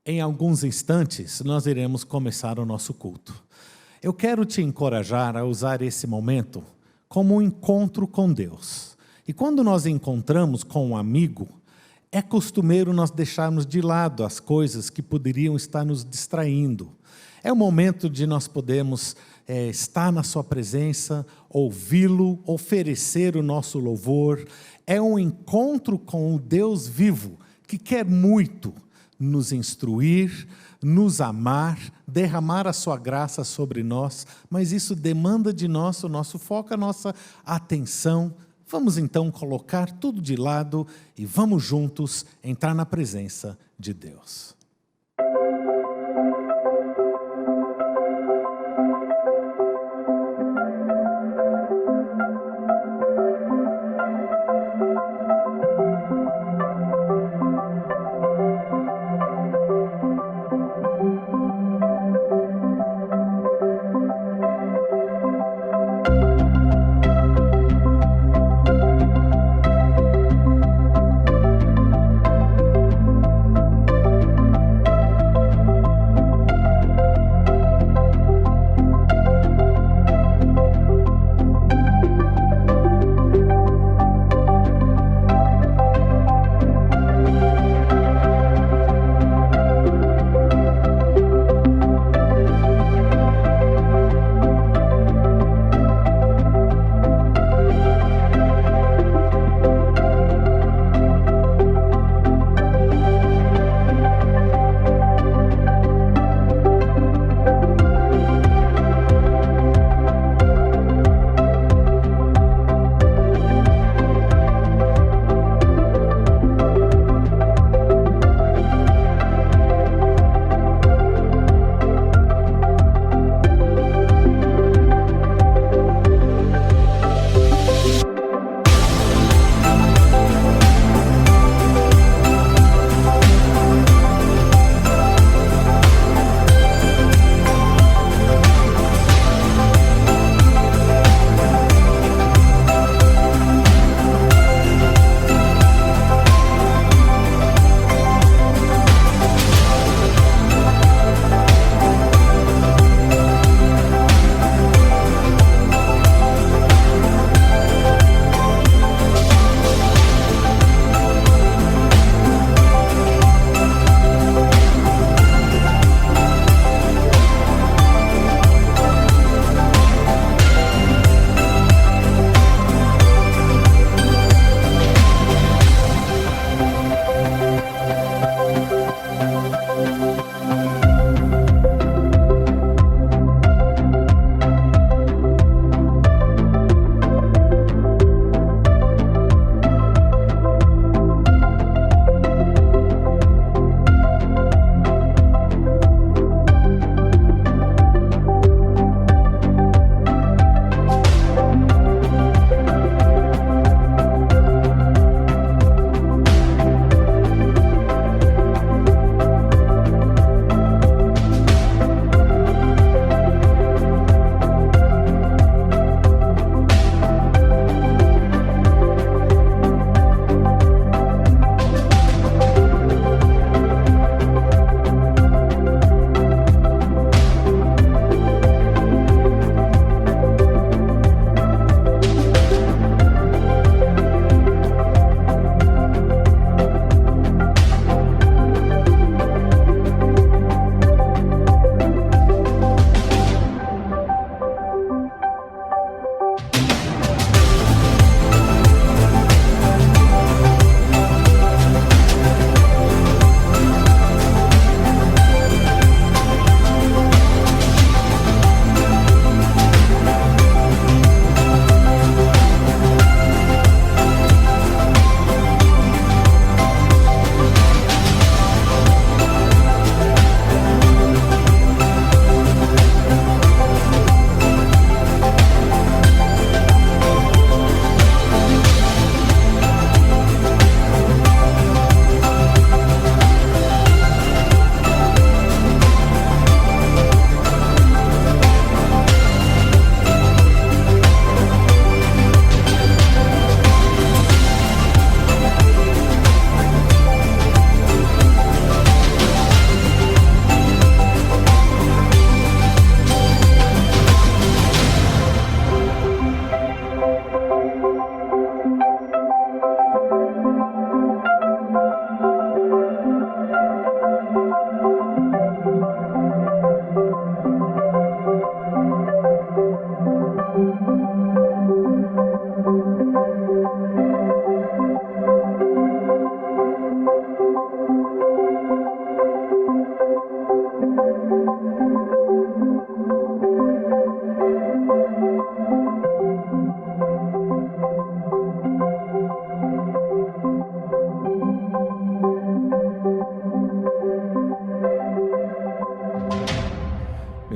Em alguns instantes, nós iremos começar o nosso culto. Eu quero te encorajar a usar esse momento como um encontro com Deus. E quando nós encontramos com um amigo, é costumeiro nós deixarmos de lado as coisas que poderiam estar nos distraindo. É o momento de nós podermos estar na sua presença, ouvi-lo, oferecer o nosso louvor. É um encontro com o Deus vivo, que quer muito nos instruir, nos amar, derramar a sua graça sobre nós, mas isso demanda de nós o nosso foco, a nossa atenção. Vamos então colocar tudo de lado e vamos juntos entrar na presença de Deus.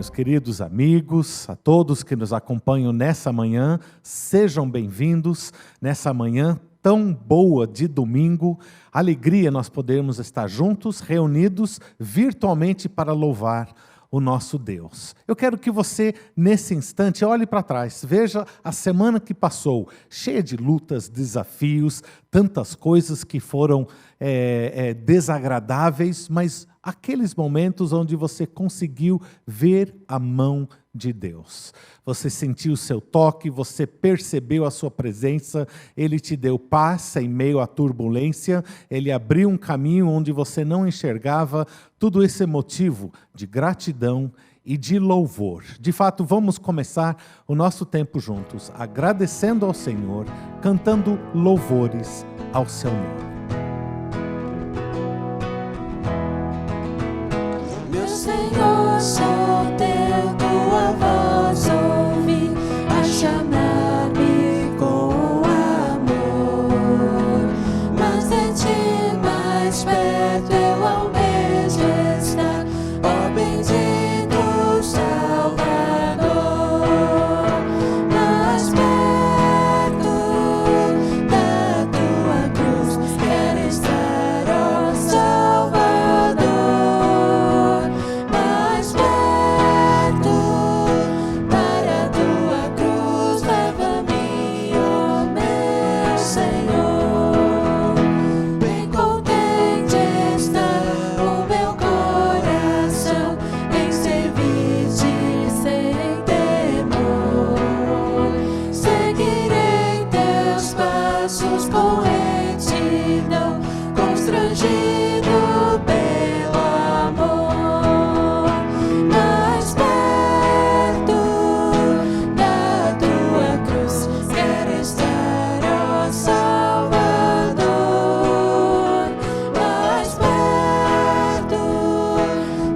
meus queridos amigos, a todos que nos acompanham nessa manhã, sejam bem-vindos nessa manhã tão boa de domingo. Alegria nós podermos estar juntos, reunidos virtualmente para louvar o nosso Deus. Eu quero que você, nesse instante, olhe para trás, veja a semana que passou, cheia de lutas, desafios, tantas coisas que foram desagradáveis, mas aqueles momentos onde você conseguiu ver a mão de Deus. Você sentiu o seu toque, você percebeu a sua presença, Ele te deu paz em meio à turbulência, Ele abriu um caminho onde você não enxergava. Tudo esse é motivo de gratidão e de louvor. De fato, vamos começar o nosso tempo juntos, agradecendo ao Senhor, cantando louvores ao seu nome. Meu Senhor, só teu tua voz ouvi a chamar-me com amor. Mas de ti mais perto eu almejo estar, ó bendito Salvador. Mais perto da tua cruz quero estar, ó Salvador. Mais perto para a tua cruz leva-me, ó meu Senhor. Bem contente está o meu coração em servir-te sem temor. Seguirei teus passos com retidão, constrangido pelo amor. Mais perto da tua cruz quero estar, ó Salvador. Mais perto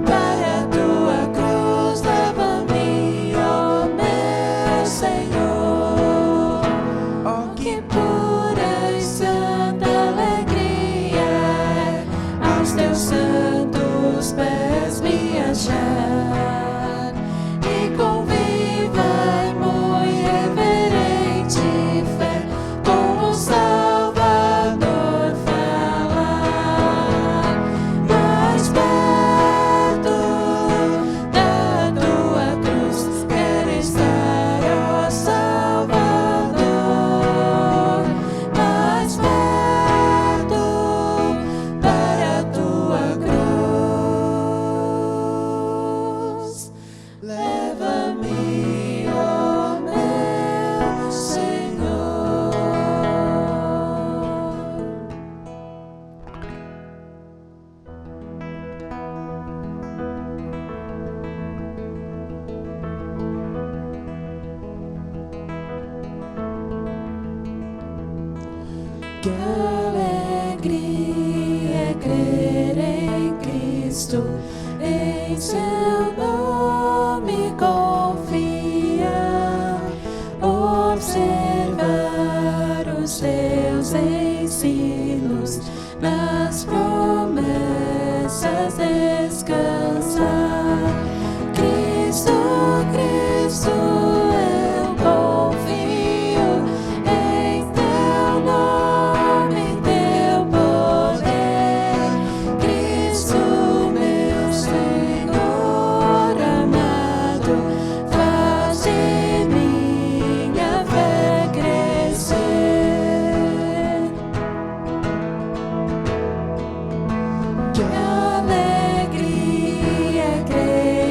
para a tua cruz leva-me, ó meu Senhor. Oh, que pura e santa alegria é aos teus santos pés me achar, e com viva e muito reverente fé com o Salvador falar. Mais perto da tua cruz quero estar, ó Salvador. Mais perto para a tua cruz leva-me, ó meu Senhor. Que alegria é crer em Cristo, em seu nome confiar, observar os seus ensinos, nas promessas descansar. Cristo, Cristo, eu confio em teu nome, em teu poder. Cristo, meu Senhor amado, faz de minha fé crescer. Que alegria é crer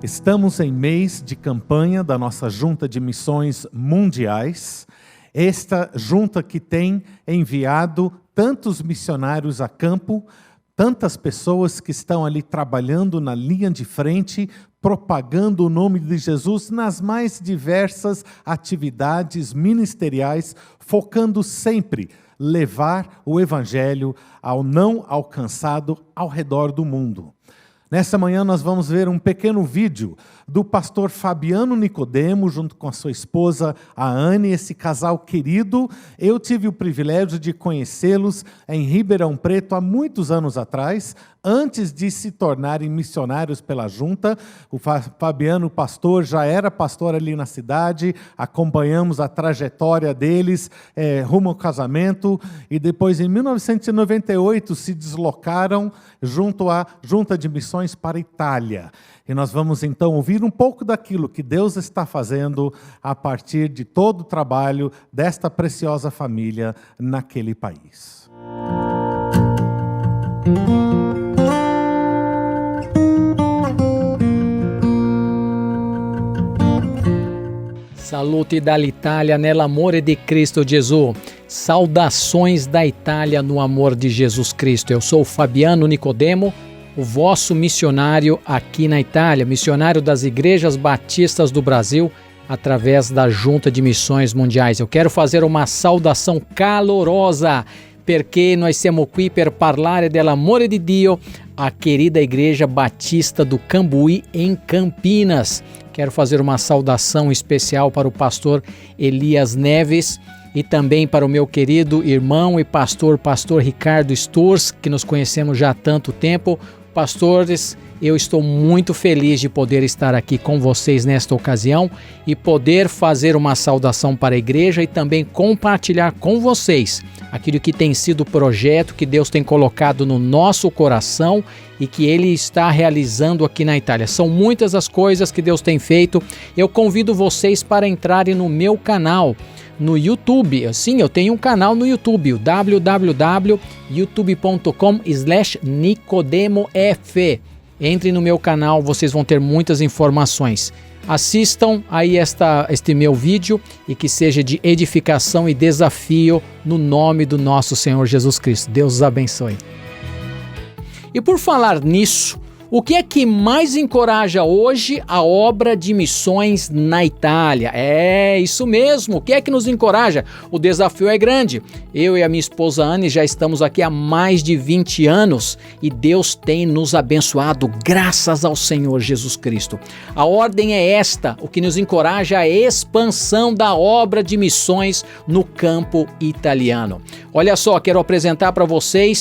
Estamos em mês de campanha da nossa Junta de Missões Mundiais, esta junta que tem enviado tantos missionários a campo, tantas pessoas que estão ali trabalhando na linha de frente, propagando o nome de Jesus nas mais diversas atividades ministeriais, focando sempre levar o Evangelho ao não alcançado ao redor do mundo. Nessa manhã nós vamos ver um pequeno vídeo do pastor Fabiano Nicodemo, junto com a sua esposa, a Anne, esse casal querido. Eu tive o privilégio de conhecê-los em Ribeirão Preto há muitos anos atrás, antes de se tornarem missionários pela junta. O Fabiano, pastor, já era pastor ali na cidade, acompanhamos a trajetória deles rumo ao casamento, e depois, em 1998, se deslocaram junto à Junta de Missões para a Itália. E nós vamos então ouvir um pouco daquilo que Deus está fazendo a partir de todo o trabalho desta preciosa família naquele país. Saluti dall'Italia nell'amore di Cristo Gesù. Saudações da Itália no amor de Jesus Cristo. Eu sou o Fabiano Nicodemo, o vosso missionário aqui na Itália, missionário das Igrejas Batistas do Brasil, através da Junta de Missões Mundiais. Eu quero fazer uma saudação calorosa, perché noi siamo qui per parlare dell'amore di Dio, a querida Igreja Batista do Cambuí, em Campinas. Quero fazer uma saudação especial para o pastor Elias Neves e também para o meu querido irmão e pastor Ricardo Sturz, que nos conhecemos já há tanto tempo. Pastores, eu estou muito feliz de poder estar aqui com vocês nesta ocasião e poder fazer uma saudação para a igreja e também compartilhar com vocês aquilo que tem sido o projeto que Deus tem colocado no nosso coração e que Ele está realizando aqui na Itália. São muitas as coisas que Deus tem feito. Eu convido vocês para entrarem no meu canal no YouTube. Sim, eu tenho um canal no YouTube, o www.youtube.com/nicodemof. Entre no meu canal, vocês vão ter muitas informações. Assistam aí este meu vídeo e que seja de edificação e desafio no nome do nosso Senhor Jesus Cristo. Deus os abençoe. E por falar nisso, o que é que mais encoraja hoje a obra de missões na Itália? É isso mesmo, o que é que nos encoraja? O desafio é grande. Eu e a minha esposa Anne já estamos aqui há mais de 20 anos e Deus tem nos abençoado graças ao Senhor Jesus Cristo. A ordem é esta, o que nos encoraja é a expansão da obra de missões no campo italiano. Olha só, quero apresentar para você,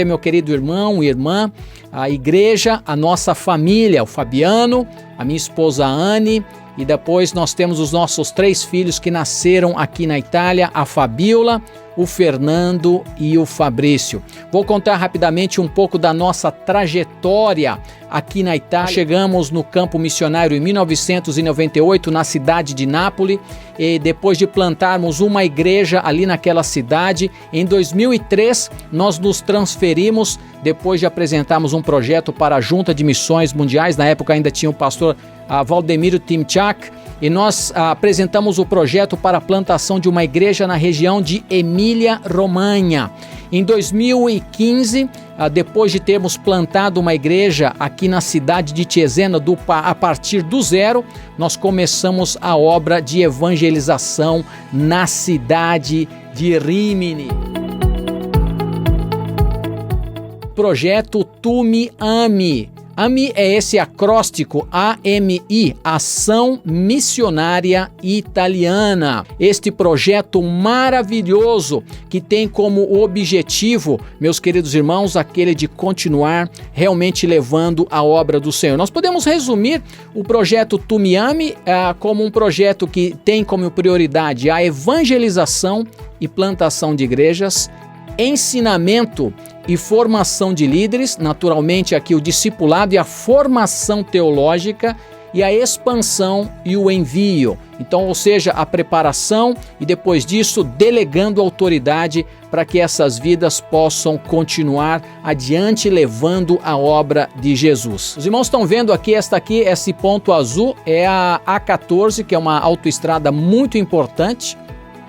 meu querido irmão e irmã, a igreja, a nossa família, o Fabiano, a minha esposa Anne, e depois nós temos os nossos 3 filhos que nasceram aqui na Itália, a Fabiola, o Fernando e o Fabrício. Vou contar rapidamente um pouco da nossa trajetória aqui na Itália. Chegamos no campo missionário em 1998, na cidade de Nápoles, e depois de plantarmos uma igreja ali naquela cidade, em 2003 nós nos transferimos, depois de apresentarmos um projeto para a Junta de Missões Mundiais. Na época ainda tinha o pastor Valdemiro Timchak, e nós apresentamos o projeto para a plantação de uma igreja na região de Emília-Romanha. Em 2015, depois de termos plantado uma igreja aqui na cidade de Cesena a partir do zero, nós começamos a obra de evangelização na cidade de Rimini. Projeto Tu Me Ami. AMI é esse acróstico, AMI, Ação Missionária Italiana. Este projeto maravilhoso que tem como objetivo, meus queridos irmãos, aquele de continuar realmente levando a obra do Senhor. Nós podemos resumir o projeto Tu Me Ami como um projeto que tem como prioridade a evangelização e plantação de igrejas, ensinamento e formação de líderes, naturalmente aqui o discipulado e a formação teológica, e a expansão e o envio. Então, ou seja, a preparação e depois disso delegando autoridade para que essas vidas possam continuar adiante levando a obra de Jesus. Os irmãos estão vendo aqui, esse ponto azul é a A14, que é uma autoestrada muito importante.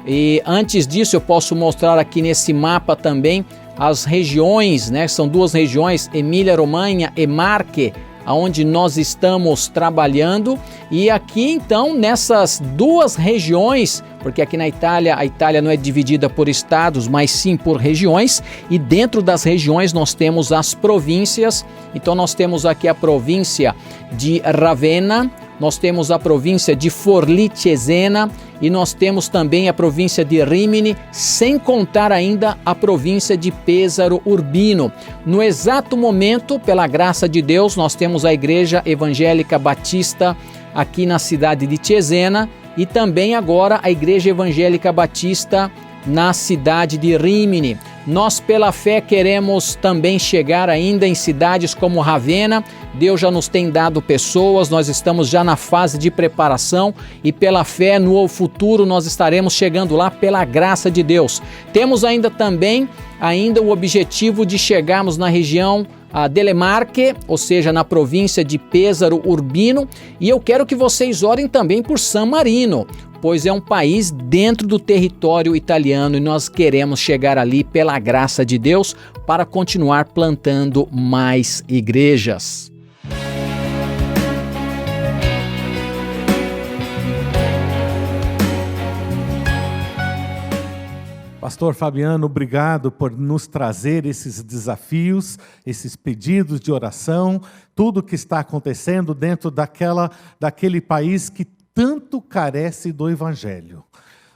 E antes disso eu posso mostrar aqui nesse mapa também as regiões, né? São duas regiões, Emília-Romanha e Marche, onde nós estamos trabalhando. E aqui então nessas duas regiões, porque aqui na Itália, a Itália não é dividida por estados, mas sim por regiões, e dentro das regiões nós temos as províncias. Então nós temos aqui a província de Ravenna, nós temos a província de Forlì-Cesena e nós temos também a província de Rimini, sem contar ainda a província de Pesaro Urbino. No exato momento, pela graça de Deus, nós temos a Igreja Evangélica Batista aqui na cidade de Cesena e também agora a Igreja Evangélica Batista na cidade de Rimini. Nós, pela fé, queremos também chegar ainda em cidades como Ravenna. Deus já nos tem dado pessoas, nós estamos já na fase de preparação e pela fé no futuro nós estaremos chegando lá pela graça de Deus. Temos ainda também o objetivo de chegarmos na região delle Marche, ou seja, na província de Pesaro Urbino, e eu quero que vocês orem também por San Marino, pois é um país dentro do território italiano e nós queremos chegar ali pela graça de Deus para continuar plantando mais igrejas. Pastor Fabiano, obrigado por nos trazer esses desafios, esses pedidos de oração, tudo que está acontecendo dentro daquele país que tanto carece do Evangelho.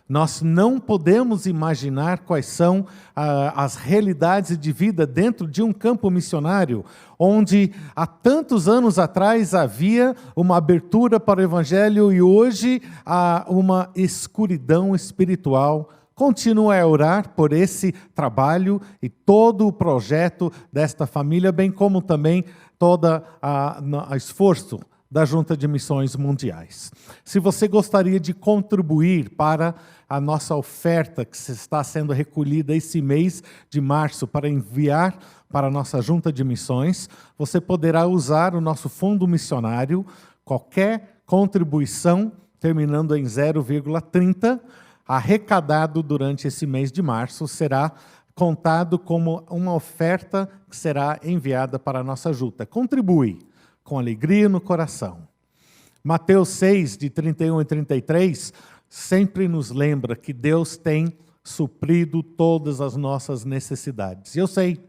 Nós não podemos imaginar quais são as realidades de vida dentro de um campo missionário, onde há tantos anos atrás havia uma abertura para o Evangelho e hoje há uma escuridão espiritual. Continue a orar por esse trabalho e todo o projeto desta família, bem como também todo o esforço da Junta de Missões Mundiais. Se você gostaria de contribuir para a nossa oferta que está sendo recolhida esse mês de março para enviar para a nossa Junta de Missões, você poderá usar o nosso fundo missionário. Qualquer contribuição terminando em 0,30 arrecadado durante esse mês de março será contado como uma oferta que será enviada para a nossa junta. Contribui com alegria no coração. Mateus 6, de 31 e 33, sempre nos lembra que Deus tem suprido todas as nossas necessidades. Eu sei,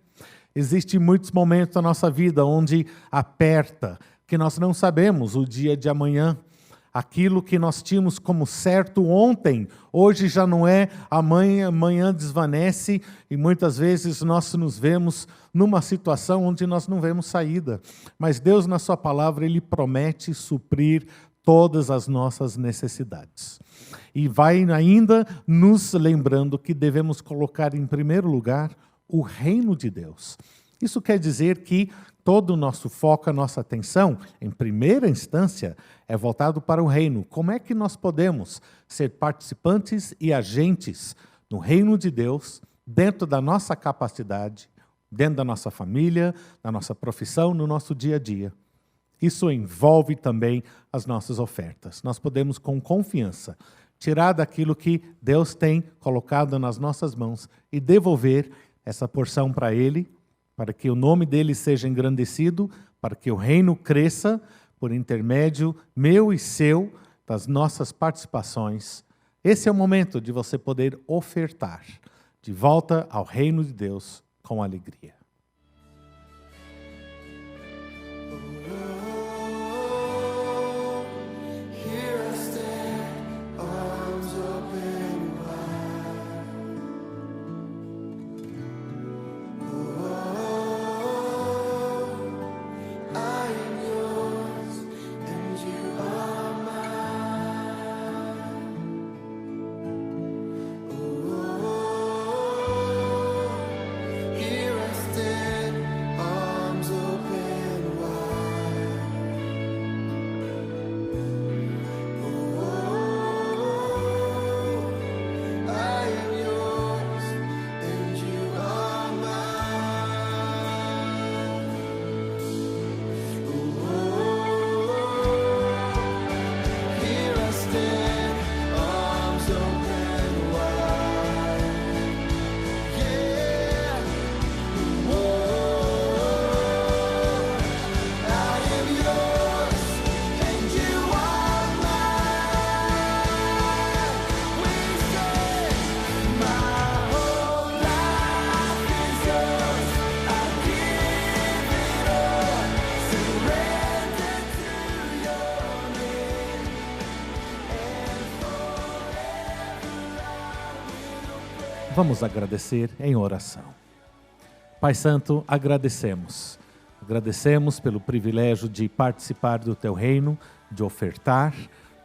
existem muitos momentos da nossa vida onde aperta, que nós não sabemos o dia de amanhã. Aquilo que nós tínhamos como certo ontem, hoje já não é, amanhã desvanece e muitas vezes nós nos vemos numa situação onde nós não vemos saída. Mas Deus, na sua palavra, Ele promete suprir todas as nossas necessidades. E vai ainda nos lembrando que devemos colocar em primeiro lugar o reino de Deus. Isso quer dizer que todo o nosso foco, a nossa atenção, em primeira instância, é voltado para o reino. Como é que nós podemos ser participantes e agentes no reino de Deus, dentro da nossa capacidade, dentro da nossa família, na nossa profissão, no nosso dia a dia? Isso envolve também as nossas ofertas. Nós podemos, com confiança, tirar daquilo que Deus tem colocado nas nossas mãos e devolver essa porção para Ele, para que o nome dele seja engrandecido, para que o reino cresça por intermédio meu e seu, das nossas participações. Esse é o momento de você poder ofertar de volta ao reino de Deus com alegria. Vamos agradecer em oração. Pai Santo, agradecemos. Agradecemos pelo privilégio de participar do Teu reino, de ofertar,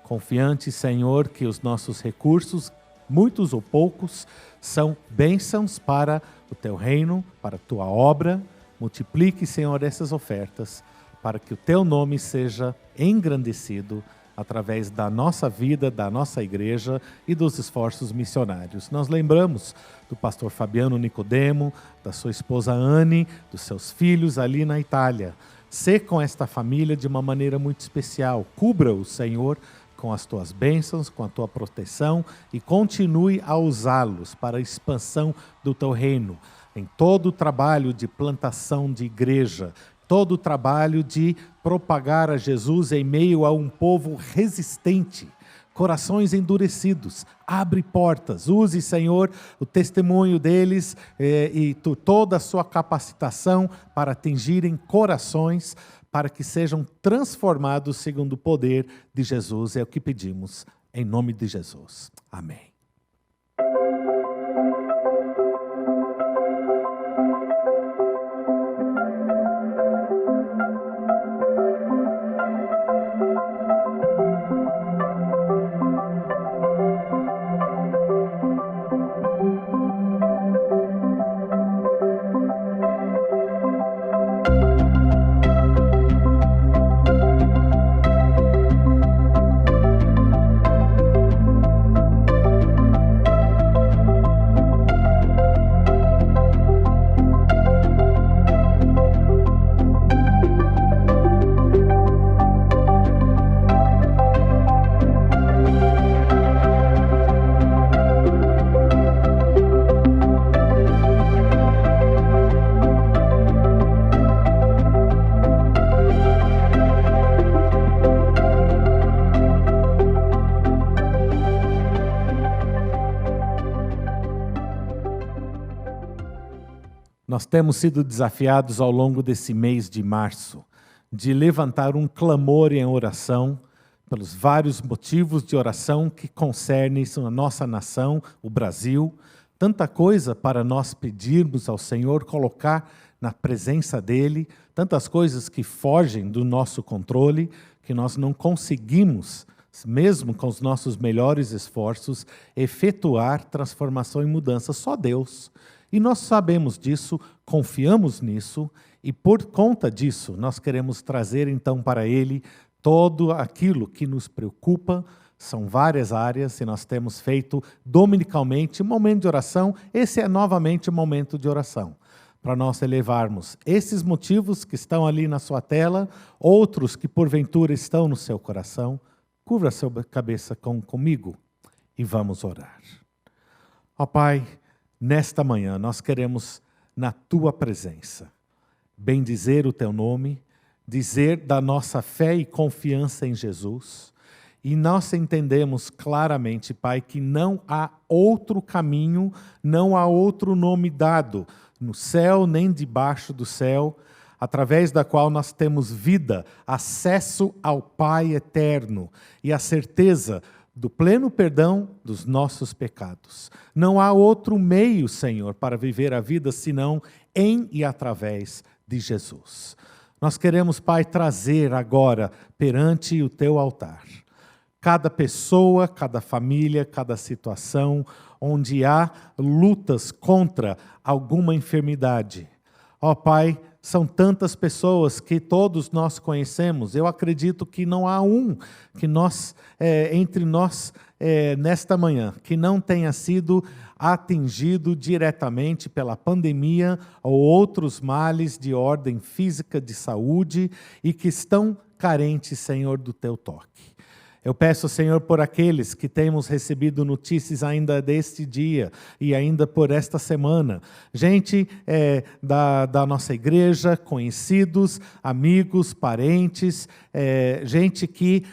confiante, Senhor, que os nossos recursos, muitos ou poucos, são bênçãos para o Teu reino, para a Tua obra. Multiplique, Senhor, essas ofertas, para que o Teu nome seja engrandecido através da nossa vida, da nossa igreja e dos esforços missionários. Nós lembramos do pastor Fabiano Nicodemo, da sua esposa Anne, dos seus filhos ali na Itália. Sê com esta família de uma maneira muito especial. Cubra-o, Senhor, com as Tuas bênçãos, com a Tua proteção e continue a usá-los para a expansão do Teu reino. Em todo o trabalho de plantação de igreja, todo o trabalho de propagar a Jesus em meio a um povo resistente, corações endurecidos. Abre portas, use, Senhor, o testemunho deles e toda a sua capacitação para atingirem corações, para que sejam transformados segundo o poder de Jesus. É o que pedimos, em nome de Jesus. Amém. Nós temos sido desafiados ao longo desse mês de março de levantar um clamor em oração pelos vários motivos de oração que concernem a nossa nação, o Brasil. Tanta coisa para nós pedirmos ao Senhor, colocar na presença dEle, tantas coisas que fogem do nosso controle, que nós não conseguimos, mesmo com os nossos melhores esforços, efetuar transformação e mudança. Só Deus. E nós sabemos disso, confiamos nisso, e por conta disso, nós queremos trazer então para Ele todo aquilo que nos preocupa. São várias áreas, e nós temos feito dominicalmente um momento de oração. Esse é novamente um momento de oração, para nós elevarmos esses motivos que estão ali na sua tela, outros que porventura estão no seu coração. Cubra a sua cabeça comigo e vamos orar. Ó Pai, nesta manhã, nós queremos, na Tua presença, bendizer o Teu nome, dizer da nossa fé e confiança em Jesus. E nós entendemos claramente, Pai, que não há outro caminho, não há outro nome dado no céu nem debaixo do céu, através da qual nós temos vida, acesso ao Pai eterno e a certeza do pleno perdão dos nossos pecados. Não há outro meio, Senhor, para viver a vida senão em e através de Jesus. Nós queremos, Pai, trazer agora perante o Teu altar cada pessoa, cada família, cada situação onde há lutas contra alguma enfermidade. Ó Pai, são tantas pessoas que todos nós conhecemos. Eu acredito que não há um que entre nós nesta manhã que não tenha sido atingido diretamente pela pandemia ou outros males de ordem física, de saúde, e que estão carentes, Senhor, do Teu toque. Eu peço, Senhor, por aqueles que temos recebido notícias ainda deste dia e ainda por esta semana. Gente da nossa igreja, conhecidos, amigos, parentes, gente que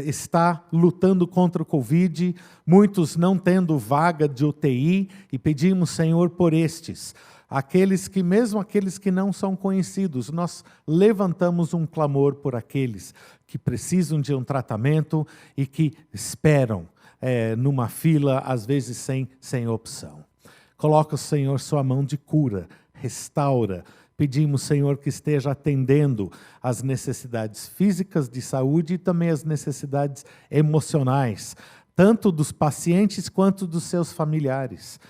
está lutando contra o Covid, muitos não tendo vaga de UTI, e pedimos, Senhor, por estes. Mesmo aqueles que não são conhecidos, nós levantamos um clamor por aqueles que precisam de um tratamento e que esperam numa fila, às vezes sem opção. Coloca, Senhor, sua mão de cura, restaura. Pedimos, Senhor, que esteja atendendo às necessidades físicas de saúde e também às necessidades emocionais, tanto dos pacientes quanto dos seus familiares.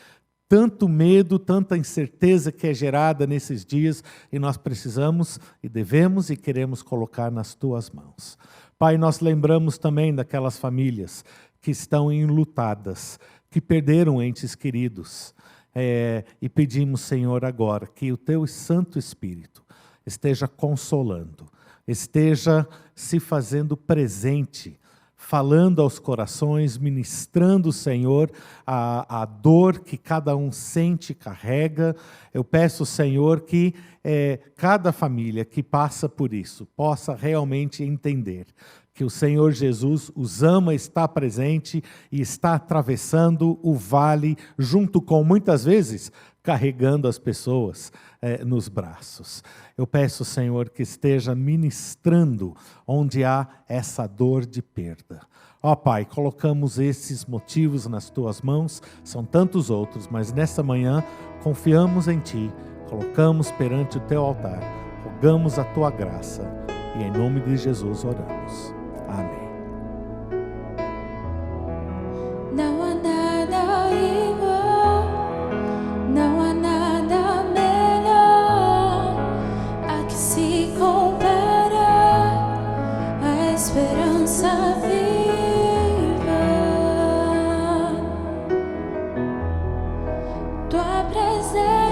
Tanto medo, tanta incerteza que é gerada nesses dias, e nós precisamos e devemos e queremos colocar nas tuas mãos. Pai, nós lembramos também daquelas famílias que estão enlutadas, que perderam entes queridos, e pedimos, Senhor, agora que o teu Santo Espírito esteja consolando, esteja se fazendo presente, falando aos corações, ministrando, Senhor, a dor que cada um sente e carrega. Eu peço, Senhor, que cada família que passa por isso possa realmente entender que o Senhor Jesus os ama, está presente e está atravessando o vale, junto com, muitas vezes, carregando as pessoas nos braços. Eu peço, Senhor, que esteja ministrando onde há essa dor de perda. Ó Pai, colocamos esses motivos nas Tuas mãos, são tantos outros, mas nessa manhã confiamos em Ti, colocamos perante o Teu altar, rogamos a Tua graça e em nome de Jesus oramos. Amém. Não há nada igual, não há nada melhor a que se compara a esperança viva. Tua presença.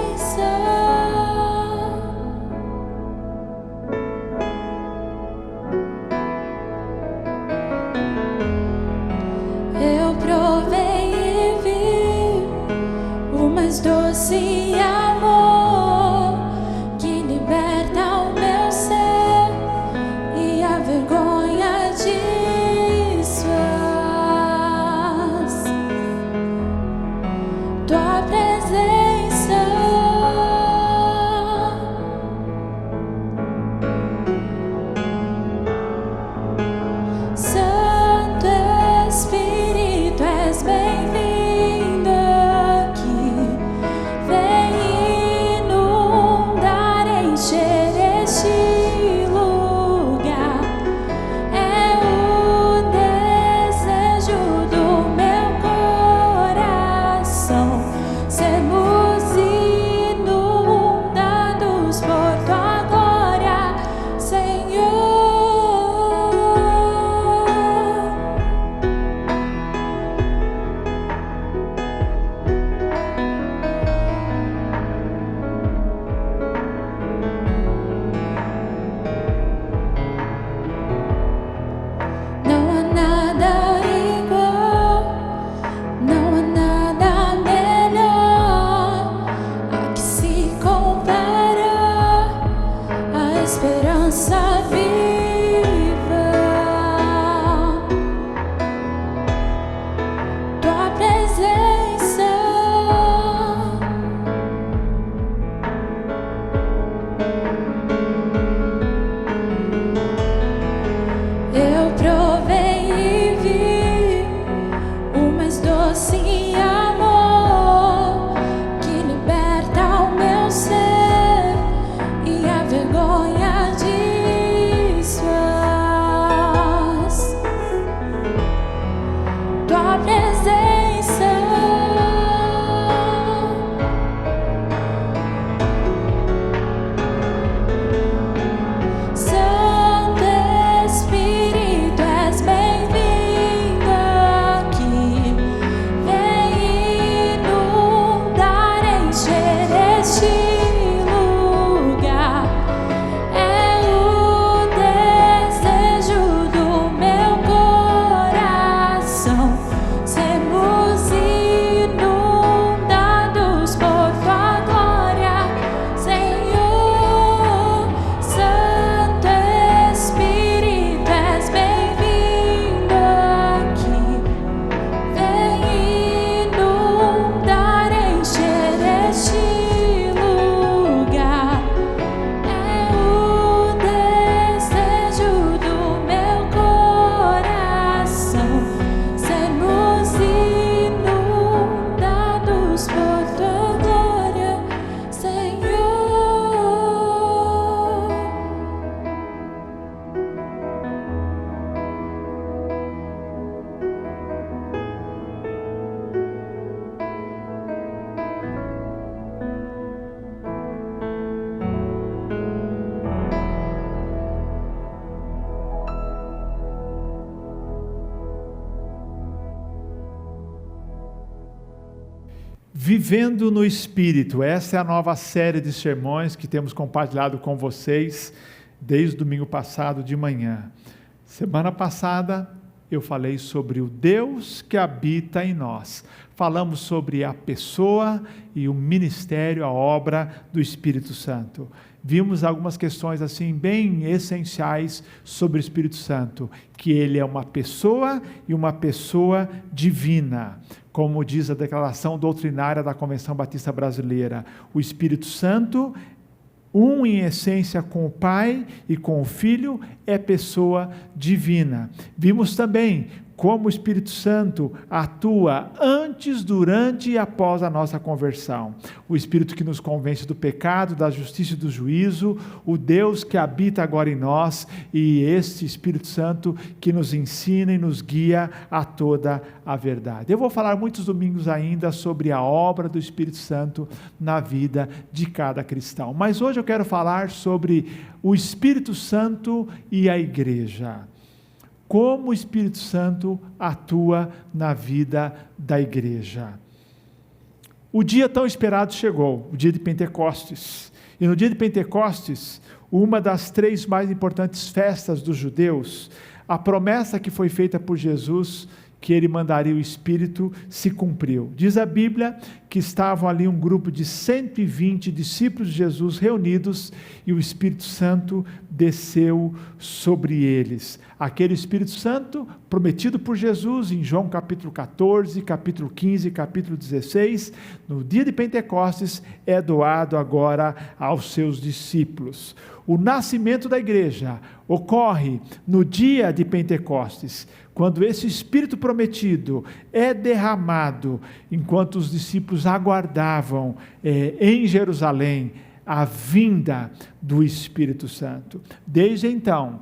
Vivendo no Espírito, essa é a nova série de sermões que temos compartilhado com vocês desde o domingo passado de manhã. Semana passada eu falei sobre o Deus que habita em nós. Falamos sobre a pessoa e o ministério, a obra do Espírito Santo. Vimos algumas questões assim bem essenciais sobre o Espírito Santo, que ele é uma pessoa e uma pessoa divina. Como diz a declaração doutrinária da Convenção Batista Brasileira, o Espírito Santo, um em essência com o Pai e com o Filho, é pessoa divina. Vimos também como o Espírito Santo atua antes, durante e após a nossa conversão. O Espírito que nos convence do pecado, da justiça e do juízo, o Deus que habita agora em nós e este Espírito Santo que nos ensina e nos guia a toda a verdade. Eu vou falar muitos domingos ainda sobre a obra do Espírito Santo na vida de cada cristão, mas hoje eu quero falar sobre o Espírito Santo e a igreja. Como o Espírito Santo atua na vida da igreja. O dia tão esperado chegou, o dia de Pentecostes. E no dia de Pentecostes, uma das 3 mais importantes festas dos judeus, a promessa que foi feita por Jesus, que ele mandaria o Espírito, se cumpriu. Diz a Bíblia que estavam ali um grupo de 120 discípulos de Jesus reunidos e o Espírito Santo desceu sobre eles. Aquele Espírito Santo prometido por Jesus em João capítulo 14, capítulo 15, capítulo 16, no dia de Pentecostes é doado agora aos seus discípulos. O nascimento da igreja ocorre no dia de Pentecostes, quando esse Espírito prometido é derramado, enquanto os discípulos aguardavam em Jerusalém a vinda do Espírito Santo. Desde então,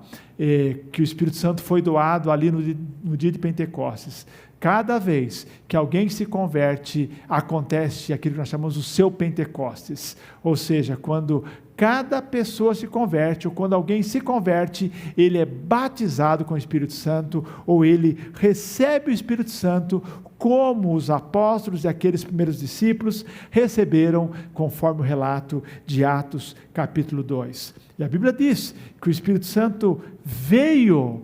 que o Espírito Santo foi doado ali no dia de Pentecostes, cada vez que alguém se converte, acontece aquilo que nós chamamos o seu Pentecostes, ou seja, quando cada pessoa se converte, ou quando alguém se converte, ele é batizado com o Espírito Santo, ou ele recebe o Espírito Santo, como os apóstolos e aqueles primeiros discípulos receberam, conforme o relato de Atos capítulo 2. E a Bíblia diz que o Espírito Santo veio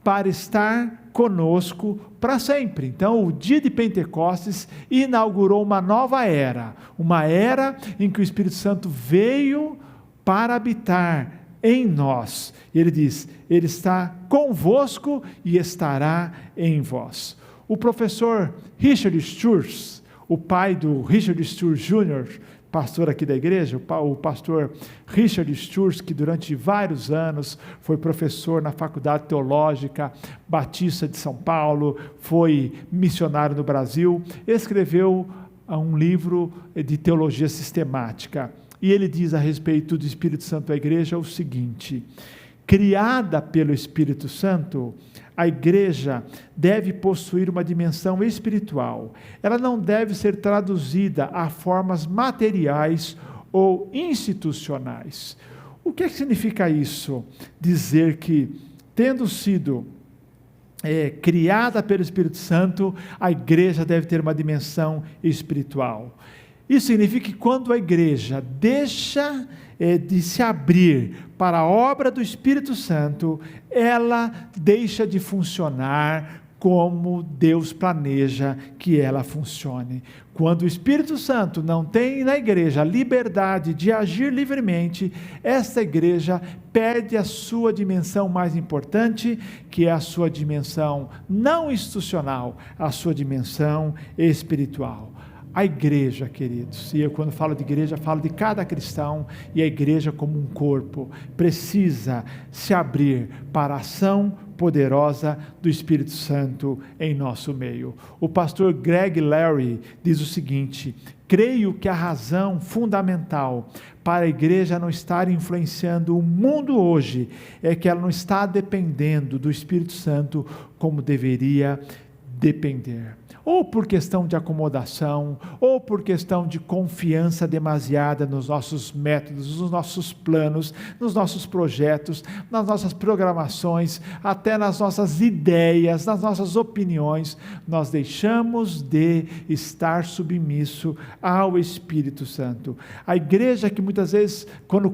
para estar conosco para sempre. Então, o dia de Pentecostes inaugurou uma nova era, uma era em que o Espírito Santo veio para habitar em nós. Ele diz, ele está convosco e estará em vós. O professor Richard Sturz, o pai do Richard Sturz Jr., pastor aqui da igreja, o pastor Richard Sturz, que durante vários anos foi professor na Faculdade Teológica Batista de São Paulo, foi missionário no Brasil, escreveu um livro de teologia sistemática. E ele diz a respeito do Espírito Santo à igreja o seguinte: criada pelo Espírito Santo, a igreja deve possuir uma dimensão espiritual. Ela não deve ser traduzida a formas materiais ou institucionais. O que significa isso? Dizer que, tendo sido criada pelo Espírito Santo, a igreja deve ter uma dimensão espiritual. Isso significa que quando a igreja deixa de se abrir para a obra do Espírito Santo, ela deixa de funcionar como Deus planeja que ela funcione. Quando o Espírito Santo não tem na igreja a liberdade de agir livremente, essa igreja perde a sua dimensão mais importante, que é a sua dimensão não institucional, a sua dimensão espiritual. A igreja, queridos, e eu quando falo de igreja, falo de cada cristão, e a igreja como um corpo, precisa se abrir para a ação poderosa do Espírito Santo em nosso meio. O pastor Greg Laurie diz o seguinte: creio que a razão fundamental para a igreja não estar influenciando o mundo hoje é que ela não está dependendo do Espírito Santo como deveria depender. Ou por questão de acomodação, ou por questão de confiança demasiada nos nossos métodos, nos nossos planos, nos nossos projetos, nas nossas programações, até nas nossas ideias, nas nossas opiniões, nós deixamos de estar submisso ao Espírito Santo. A igreja que muitas vezes, quando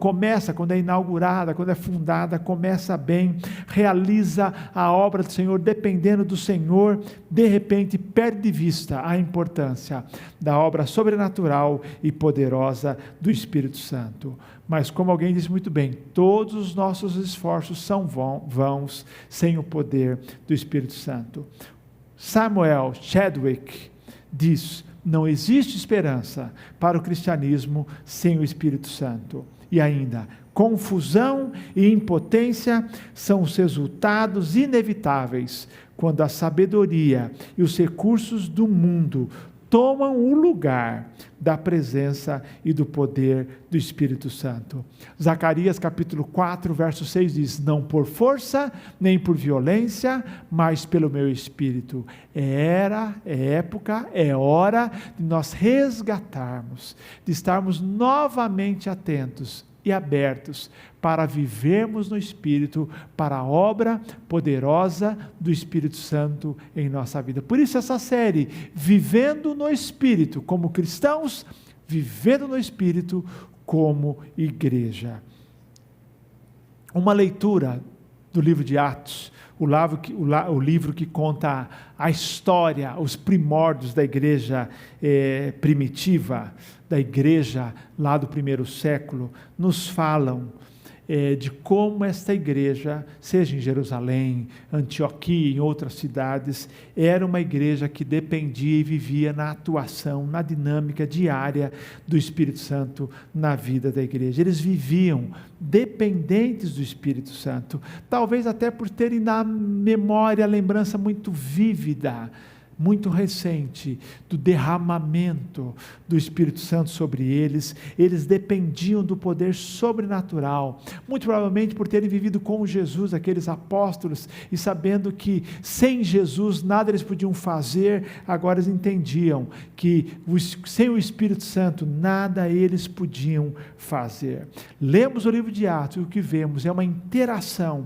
é inaugurada, quando é fundada, começa bem, realiza a obra do Senhor, dependendo do Senhor, de repente perde de vista a importância da obra sobrenatural e poderosa do Espírito Santo. Mas como alguém disse muito bem, todos os nossos esforços são vãos sem o poder do Espírito Santo. Samuel Chadwick diz: não existe esperança para o cristianismo sem o Espírito Santo. E ainda, confusão e impotência são os resultados inevitáveis quando a sabedoria e os recursos do mundo tomam o lugar da presença e do poder do Espírito Santo. Zacarias capítulo 4, verso 6 diz: não por força, nem por violência, mas pelo meu Espírito. É época, é hora de nós resgatarmos, de estarmos novamente atentos e abertos para vivermos no Espírito, para a obra poderosa do Espírito Santo em nossa vida. Por isso essa série, Vivendo no Espírito, como cristãos, vivendo no Espírito como igreja. Uma leitura do livro de Atos, o livro que conta a história, os primórdios da igreja primitiva, da igreja lá do primeiro século, nos falam de como esta igreja, seja em Jerusalém, Antioquia, em outras cidades, era uma igreja que dependia e vivia na atuação, na dinâmica diária do Espírito Santo na vida da igreja. Eles viviam dependentes do Espírito Santo, talvez até por terem na memória a lembrança muito vívida, muito recente, do derramamento do Espírito Santo sobre eles. Eles dependiam do poder sobrenatural, muito provavelmente por terem vivido com Jesus, aqueles apóstolos, e sabendo que sem Jesus nada eles podiam fazer. Agora eles entendiam que sem o Espírito Santo nada eles podiam fazer. Lemos o livro de Atos e o que vemos é uma interação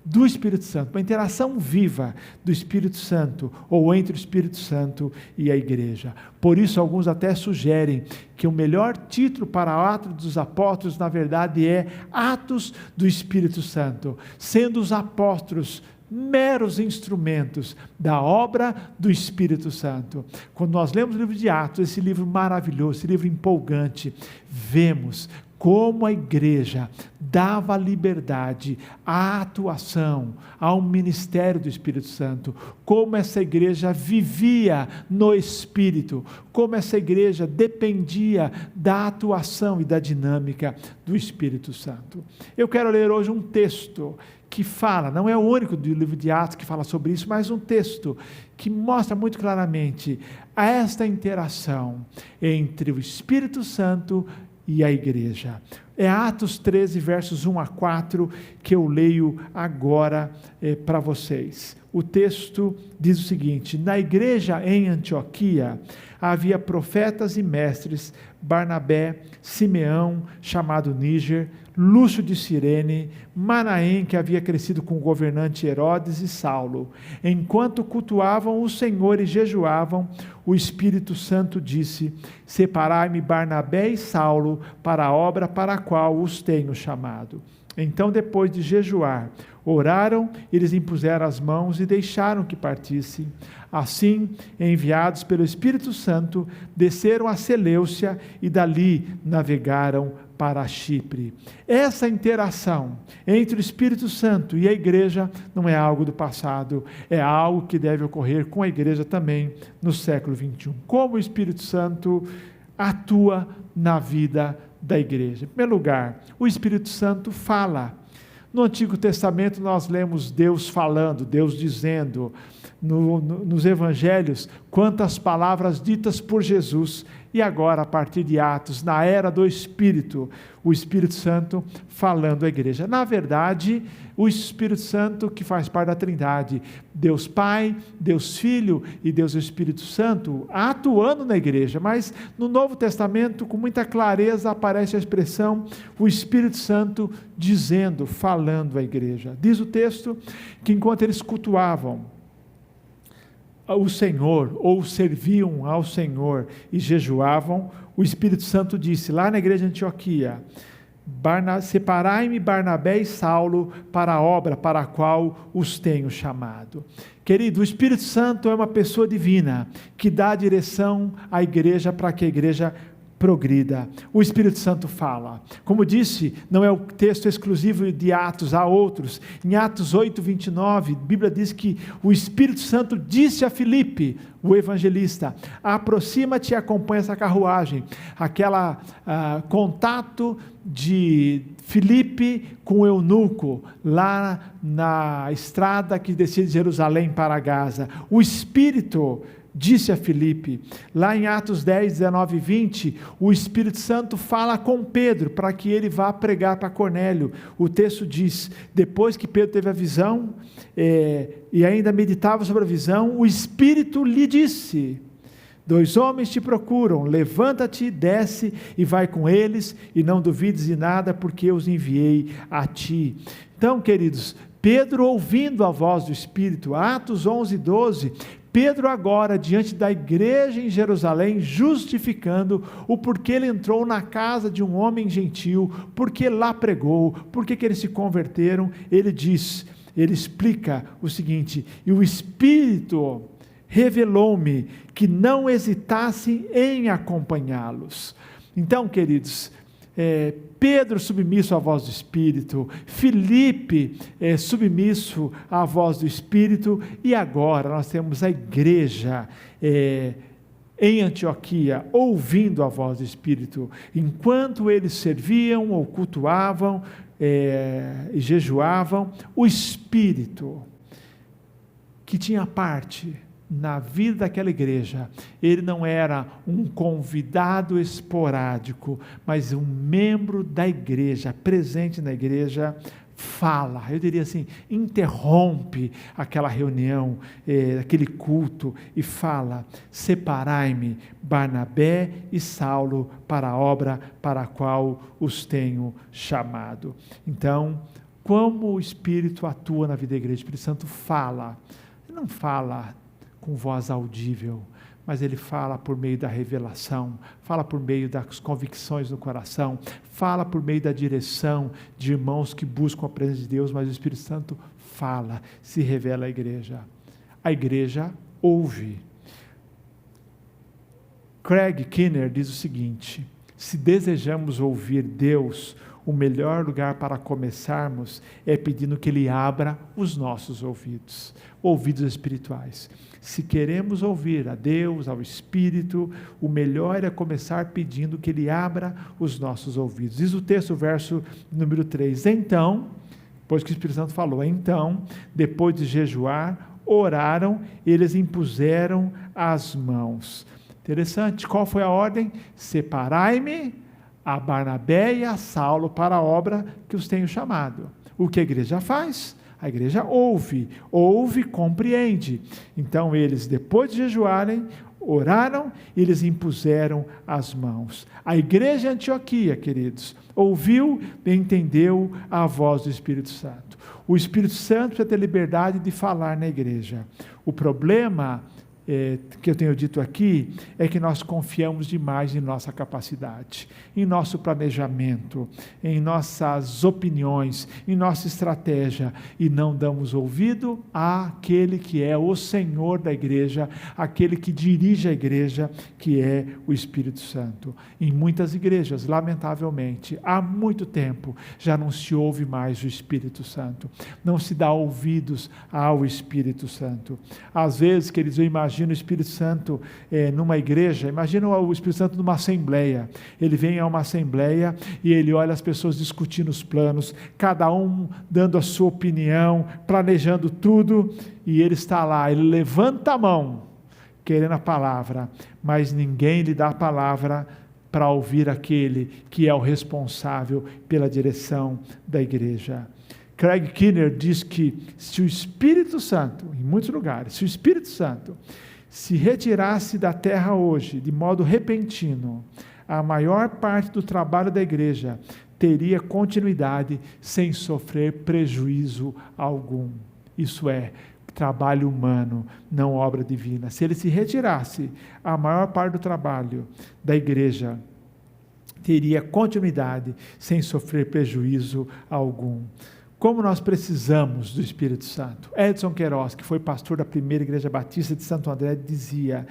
do Espírito Santo, uma interação viva do Espírito Santo, ou entre o Espírito Santo e a igreja. Por isso alguns até sugerem que o melhor título para Atos dos Apóstolos, na verdade, é Atos do Espírito Santo, sendo os apóstolos meros instrumentos da obra do Espírito Santo. Quando nós lemos o livro de Atos, esse livro maravilhoso, esse livro empolgante, vemos como a igreja dava liberdade à atuação, ao ministério do Espírito Santo, como essa igreja vivia no Espírito, como essa igreja dependia da atuação e da dinâmica do Espírito Santo. Eu quero ler hoje um texto que fala, não é o único do livro de Atos que fala sobre isso, mas um texto que mostra muito claramente esta interação entre o Espírito Santo e a igreja. É Atos 13, versos 1 a 4, que eu leio agora para vocês. O texto diz o seguinte: na igreja em Antioquia havia profetas e mestres, Barnabé, Simeão, chamado Níger, Lúcio de Cirene, Manaém, que havia crescido com o governante Herodes, e Saulo. Enquanto cultuavam o Senhor e jejuavam, o Espírito Santo disse: separai-me Barnabé e Saulo para a obra para a qual os tenho chamado. Então, depois de jejuar, oraram, eles impuseram as mãos e deixaram que partissem. Assim, enviados pelo Espírito Santo, desceram a Seleucia e dali navegaram para Chipre. Essa interação entre o Espírito Santo e a igreja não é algo do passado, é algo que deve ocorrer com a igreja também no século 21. Como o Espírito Santo atua na vida da igreja? Em primeiro lugar, o Espírito Santo fala. No Antigo Testamento nós lemos Deus falando, Deus dizendo, nos evangelhos, quanto às palavras ditas por Jesus. E agora, a partir de Atos, na era do Espírito, o Espírito Santo falando à igreja. Na verdade, o Espírito Santo que faz parte da Trindade, Deus Pai, Deus Filho e Deus Espírito Santo, atuando na igreja. Mas no Novo Testamento, com muita clareza, aparece a expressão o Espírito Santo dizendo, falando à igreja. Diz o texto que enquanto eles cultuavam o Senhor, ou serviam ao Senhor e jejuavam, o Espírito Santo disse, lá na igreja de Antioquia, separai-me Barnabé e Saulo para a obra para a qual os tenho chamado. Querido, o Espírito Santo é uma pessoa divina, que dá direção à igreja para que a igreja progrida. O Espírito Santo fala. Como disse, não é o texto exclusivo de Atos, há outros. Em Atos 8, 29, a Bíblia diz que o Espírito Santo disse a Filipe, o evangelista, aproxima-te e acompanha essa carruagem. Aquela contato de Filipe com o eunuco, lá na estrada que descia de Jerusalém para Gaza. O Espírito disse a Filipe, lá em Atos 10, 19 e 20, o Espírito Santo fala com Pedro, para que ele vá pregar para Cornélio. O texto diz, depois que Pedro teve a visão, e ainda meditava sobre a visão, o Espírito lhe disse, 2 homens te procuram, levanta-te, desce e vai com eles, e não duvides de nada, porque eu os enviei a ti. Então, queridos, Pedro ouvindo a voz do Espírito, Atos 11, 12, Pedro agora diante da igreja em Jerusalém, justificando o porquê ele entrou na casa de um homem gentil, porque lá pregou, porque que eles se converteram, ele explica o seguinte, e o Espírito revelou-me que não hesitasse em acompanhá-los. Então, queridos, Pedro submisso à voz do Espírito, Filipe submisso à voz do Espírito, e agora nós temos a igreja em Antioquia ouvindo a voz do Espírito, enquanto eles serviam ou cultuavam e jejuavam, o Espírito que tinha parte na vida daquela igreja, ele não era um convidado esporádico, mas um membro da igreja, presente na igreja, fala, eu diria assim, interrompe aquela reunião, aquele culto, e fala, separai-me Barnabé e Saulo para a obra para a qual os tenho chamado. Então, como o Espírito atua na vida da igreja, o Espírito Santo fala, ele não fala com voz audível, mas ele fala por meio da revelação, fala por meio das convicções no coração, fala por meio da direção de irmãos que buscam a presença de Deus, mas o Espírito Santo fala, se revela à igreja. A igreja ouve. Craig Kinner diz o seguinte, se desejamos ouvir Deus, o melhor lugar para começarmos é pedindo que Ele abra os nossos ouvidos espirituais. Se queremos ouvir a Deus, ao Espírito, o melhor é começar pedindo que Ele abra os nossos ouvidos. Diz o texto, verso número 3, então, depois que o Espírito Santo falou, então, depois de jejuar, oraram, eles impuseram as mãos. Interessante, qual foi a ordem? Separai-me a Barnabé e a Saulo para a obra que os tenho chamado. O que a igreja faz? A igreja ouve, compreende. Então eles, depois de jejuarem, oraram e eles impuseram as mãos. A igreja de Antioquia, queridos, ouviu e entendeu a voz do Espírito Santo. O Espírito Santo precisa ter liberdade de falar na igreja. O problema que eu tenho dito aqui, é que nós confiamos demais em nossa capacidade, em nosso planejamento, em nossas opiniões, em nossa estratégia, e não damos ouvido àquele que é o Senhor da igreja, aquele que dirige a igreja, que é o Espírito Santo. Em muitas igrejas, lamentavelmente, há muito tempo, já não se ouve mais o Espírito Santo, não se dá ouvidos ao Espírito Santo. Às vezes, queridos, eu imagino imagino o Espírito Santo numa igreja, imagina o Espírito Santo numa assembleia. Ele vem a uma assembleia e ele olha as pessoas discutindo os planos, cada um dando a sua opinião, planejando tudo, e ele está lá, ele levanta a mão, querendo a palavra, mas ninguém lhe dá a palavra para ouvir aquele que é o responsável pela direção da igreja. Craig Kinner diz que se o Espírito Santo, em muitos lugares, se o Espírito Santo se retirasse da terra hoje, de modo repentino, a maior parte do trabalho da igreja teria continuidade sem sofrer prejuízo algum. Isso é, trabalho humano, não obra divina. Se ele se retirasse, a maior parte do trabalho da igreja teria continuidade sem sofrer prejuízo algum. Como nós precisamos do Espírito Santo. Edson Queiroz, que foi pastor da primeira igreja batista de Santo André, dizia: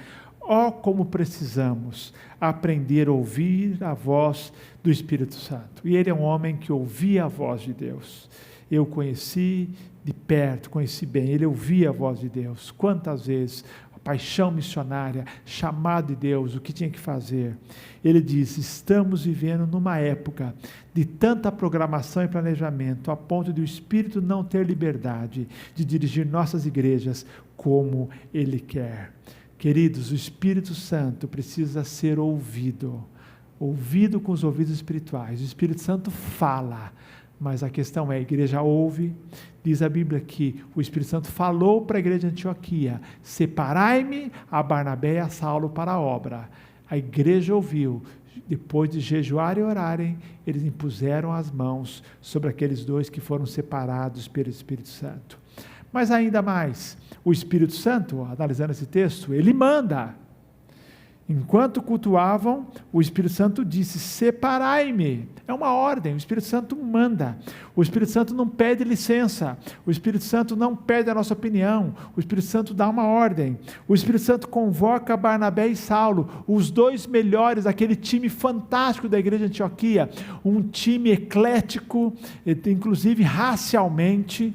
como precisamos aprender a ouvir a voz do Espírito Santo. E ele é um homem que ouvia a voz de Deus. Eu conheci de perto, conheci bem, ele ouvia a voz de Deus. Quantas vezes, a paixão missionária, chamado de Deus, o que tinha que fazer. Ele diz: estamos vivendo numa época de tanta programação e planejamento, a ponto de o Espírito não ter liberdade de dirigir nossas igrejas como Ele quer. Queridos, o Espírito Santo precisa ser ouvido com os ouvidos espirituais. O Espírito Santo fala, mas a questão é, a igreja ouve. Diz a Bíblia que o Espírito Santo falou para a igreja de Antioquia: separai-me a Barnabé e a Saulo para a obra. A igreja ouviu. Depois de jejuar e orarem, eles impuseram as mãos sobre aqueles dois que foram separados pelo Espírito Santo. Mas ainda mais, o Espírito Santo, analisando esse texto, ele manda. Enquanto cultuavam, o Espírito Santo disse: separai-me. É uma ordem, o Espírito Santo manda. O Espírito Santo não pede licença. O Espírito Santo não pede a nossa opinião. O Espírito Santo dá uma ordem. O Espírito Santo convoca Barnabé e Saulo, os dois melhores, aquele time fantástico da igreja de Antioquia, um time eclético, inclusive racialmente,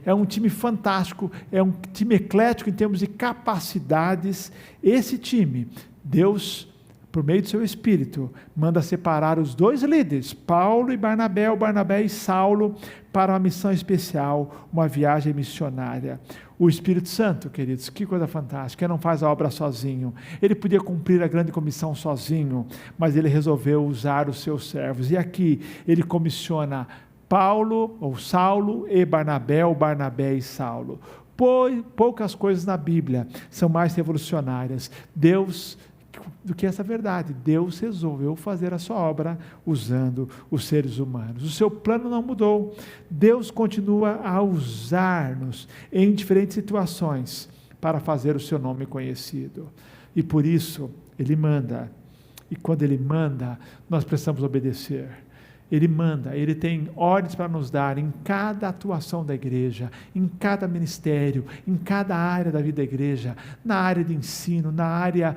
é um time fantástico, é um time eclético em termos de capacidades. Esse time, Deus, por meio do seu Espírito, manda separar os dois líderes, Paulo e Barnabé, ou Barnabé e Saulo, para uma missão especial, uma viagem missionária. O Espírito Santo, queridos, que coisa fantástica, ele não faz a obra sozinho. Ele podia cumprir a grande comissão sozinho, mas ele resolveu usar os seus servos. E aqui ele comissiona Paulo, ou Saulo, e Barnabé, ou Barnabé e Saulo. Poucas coisas na Bíblia são mais revolucionárias do que essa verdade. Deus resolveu fazer a sua obra usando os seres humanos. O seu plano não mudou. Deus continua a usar-nos em diferentes situações para fazer o seu nome conhecido. E por isso, Ele manda. E quando Ele manda, nós precisamos obedecer. Ele manda, Ele tem ordens para nos dar em cada atuação da igreja, em cada ministério, em cada área da vida da igreja, na área de ensino, na área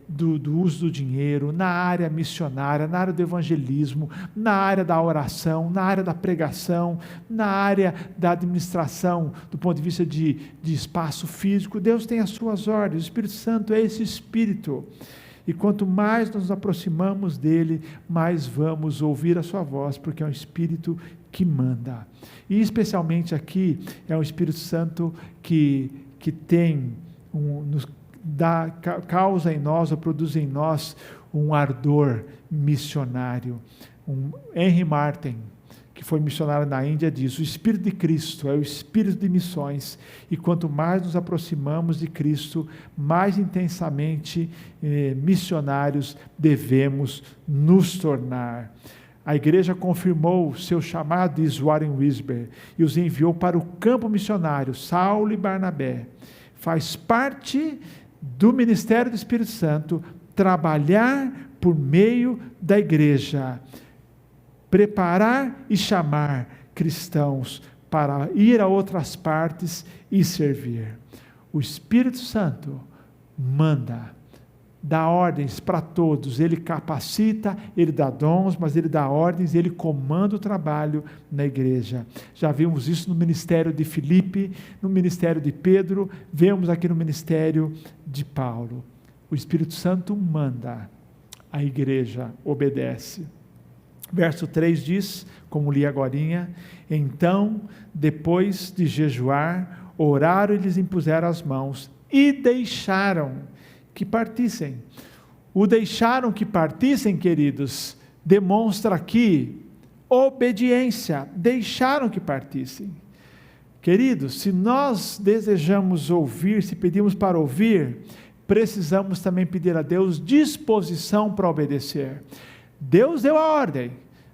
do uso do dinheiro, na área missionária, na área do evangelismo, na área da oração, na área da pregação, na área da administração, do ponto de vista de espaço físico. Deus tem as suas ordens. O Espírito Santo é esse Espírito. E quanto mais nos aproximamos dele, mais vamos ouvir a sua voz, porque é um Espírito que manda. E especialmente aqui, é um Espírito Santo que tem, causa em nós, ou produz em nós, um ardor missionário. Henry Martin, que foi missionário na Índia, diz: o Espírito de Cristo é o Espírito de missões, e quanto mais nos aproximamos de Cristo, mais intensamente missionários devemos nos tornar. A igreja confirmou seu chamado, diz Warren Wiersbe, e os enviou para o campo missionário, Saulo e Barnabé. Faz parte do ministério do Espírito Santo trabalhar por meio da igreja, preparar e chamar cristãos para ir a outras partes e servir. O Espírito Santo manda, dá ordens para todos, Ele capacita, Ele dá dons, mas Ele dá ordens, Ele comanda o trabalho na igreja. Já vimos isso no ministério de Filipe, no ministério de Pedro, vemos aqui no ministério de Paulo. O Espírito Santo manda, a igreja obedece. Verso 3 diz, como li agorinha, então, depois de jejuar, oraram e lhes impuseram as mãos e deixaram que partissem. O deixaram que partissem, queridos, demonstra aqui obediência, deixaram que partissem. Queridos, se nós desejamos ouvir, se pedimos para ouvir, precisamos também pedir a Deus disposição para obedecer. Deus deu a ordem,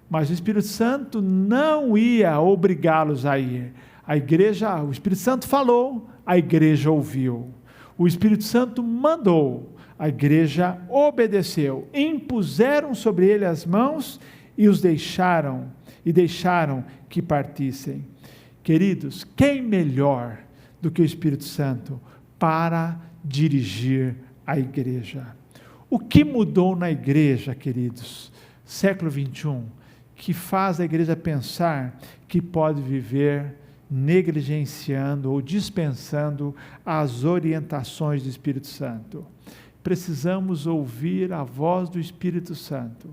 mas o Espírito Santo não ia obrigá-los a ir. A igreja, o Espírito Santo falou, a igreja ouviu. O Espírito Santo mandou, a igreja obedeceu, impuseram sobre ele as mãos e os deixaram que partissem. Queridos, quem melhor do que o Espírito Santo para dirigir a igreja? O que mudou na igreja, queridos, século 21, que faz a igreja pensar que pode viver negligenciando ou dispensando as orientações do Espírito Santo? Precisamos ouvir a voz do Espírito Santo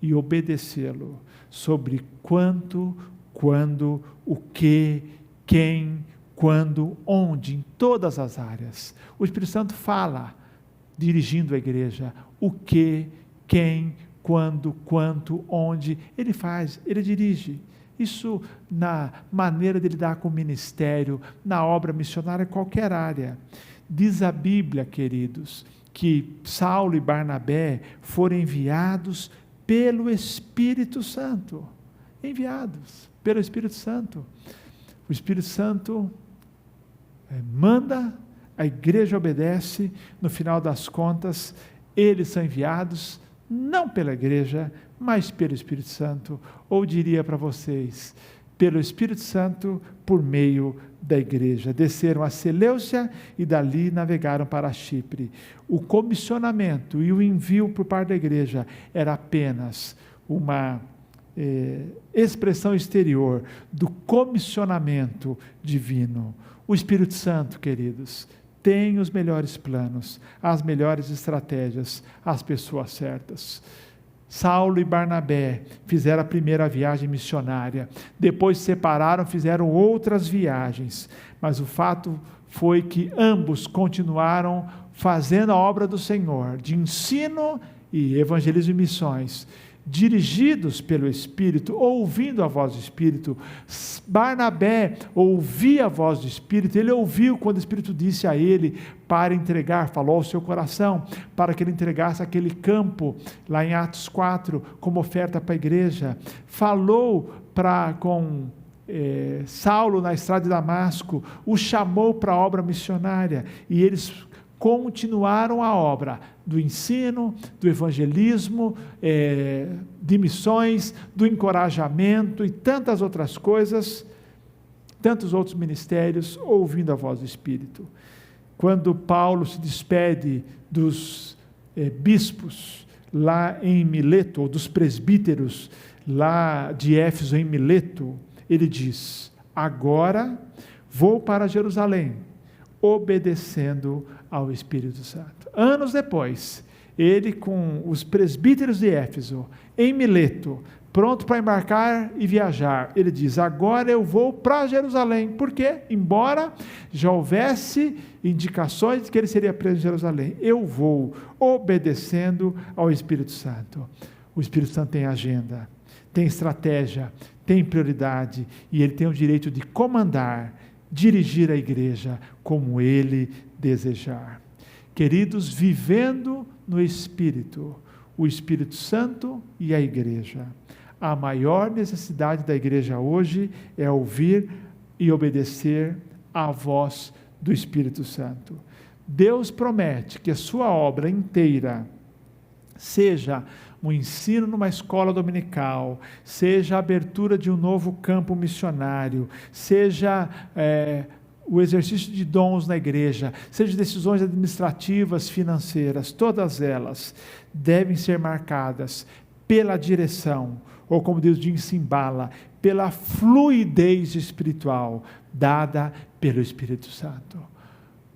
e obedecê-lo sobre quanto, quando, o que, quem, quando, onde, em todas as áreas. O Espírito Santo fala, dirigindo a igreja, o que, quem, quando, quanto, onde, ele faz, ele dirige. Isso na maneira de lidar com o ministério, na obra missionária, qualquer área. Diz a Bíblia, queridos, que Saulo e Barnabé foram enviados pelo Espírito Santo. Enviados pelo Espírito Santo. O Espírito Santo manda, a igreja obedece, no final das contas, eles são enviados, não pela igreja, mas pelo Espírito Santo, ou diria para vocês, pelo Espírito Santo, por meio da igreja. Desceram a Seleucia e dali navegaram para Chipre. O comissionamento e o envio por parte da igreja era apenas uma expressão exterior do comissionamento divino. O Espírito Santo, queridos, tem os melhores planos, as melhores estratégias, as pessoas certas. Saulo e Barnabé fizeram a primeira viagem missionária, depois se separaram, fizeram outras viagens, mas o fato foi que ambos continuaram fazendo a obra do Senhor, de ensino e evangelismo e missões, dirigidos pelo Espírito, ouvindo a voz do Espírito. Barnabé ouvia a voz do Espírito, ele ouviu quando o Espírito disse a ele para entregar, falou ao seu coração, para que ele entregasse aquele campo, lá em Atos 4, como oferta para a igreja. Falou com Saulo na estrada de Damasco, o chamou para a obra missionária, e eles continuaram a obra do ensino, do evangelismo, de missões, do encorajamento e tantas outras coisas, tantos outros ministérios, ouvindo a voz do Espírito. Quando Paulo se despede dos bispos lá em Mileto, ou dos presbíteros lá de Éfeso em Mileto, ele diz: agora vou para Jerusalém, obedecendo ao Espírito Santo. Anos depois, ele com os presbíteros de Éfeso, em Mileto, pronto para embarcar e viajar, ele diz: agora eu vou para Jerusalém. Por quê? Embora já houvesse indicações de que ele seria preso em Jerusalém, eu vou obedecendo ao Espírito Santo. O Espírito Santo tem agenda, tem estratégia, tem prioridade, e ele tem o direito de comandar, dirigir a igreja como ele desejar. Queridos, vivendo no Espírito, o Espírito Santo e a igreja. A maior necessidade da igreja hoje é ouvir e obedecer à voz do Espírito Santo. Deus promete que a sua obra inteira, seja um ensino numa escola dominical, seja a abertura de um novo campo missionário, seja o exercício de dons na igreja, seja decisões administrativas, financeiras, todas elas devem ser marcadas pela direção, ou como Deus diz em Simbala, pela fluidez espiritual dada pelo Espírito Santo.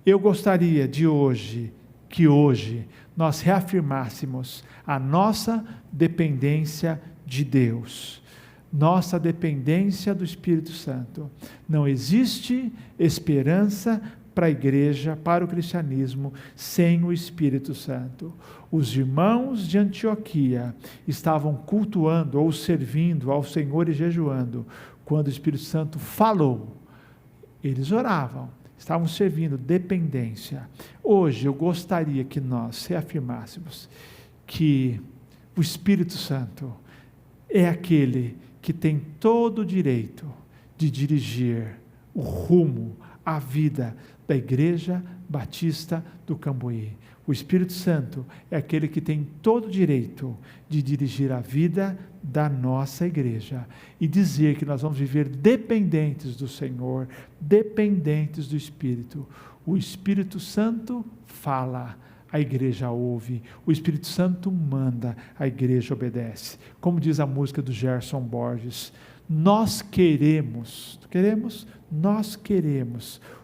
Eu gostaria que hoje nós reafirmássemos a nossa dependência de Deus, nossa dependência do Espírito Santo. Não existe esperança para a igreja, para o cristianismo, sem o Espírito Santo. Os irmãos de Antioquia estavam cultuando ou servindo ao Senhor e jejuando, quando o Espírito Santo falou. Eles oravam, estavam servindo, dependência. Hoje eu gostaria que nós reafirmássemos que o Espírito Santo é aquele que tem todo o direito de dirigir o rumo, a vida da Igreja Batista do Cambuí. O Espírito Santo é aquele que tem todo o direito de dirigir a vida da nossa igreja e dizer que nós vamos viver dependentes do Senhor, dependentes do Espírito. O Espírito Santo fala, a igreja ouve. O Espírito Santo manda, a igreja obedece. Como diz a música do Gerson Borges, nós queremos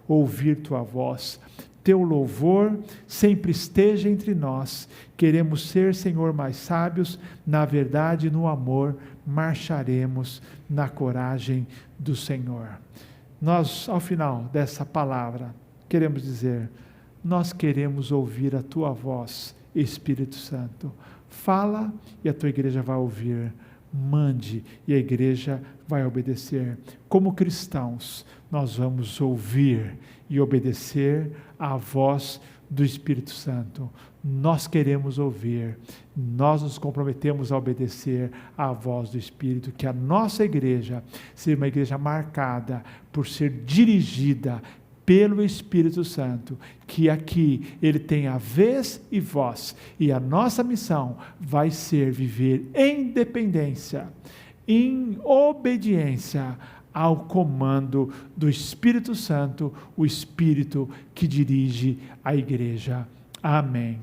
ouvir tua voz. Teu louvor sempre esteja entre nós. Queremos ser, Senhor, mais sábios. Na verdade e no amor, marcharemos na coragem do Senhor. Nós, ao final dessa palavra, queremos dizer, nós queremos ouvir a tua voz, Espírito Santo. Fala e a tua igreja vai ouvir. Mande e a igreja vai obedecer. Como cristãos, nós vamos ouvir e obedecer à voz do Espírito Santo. Nós queremos ouvir, nós nos comprometemos a obedecer à voz do Espírito, que a nossa igreja seja uma igreja marcada por ser dirigida pelo Espírito Santo, que aqui ele tem a vez e voz, e a nossa missão vai ser viver em dependência, em obediência ao comando do Espírito Santo, o Espírito que dirige a igreja. Amém.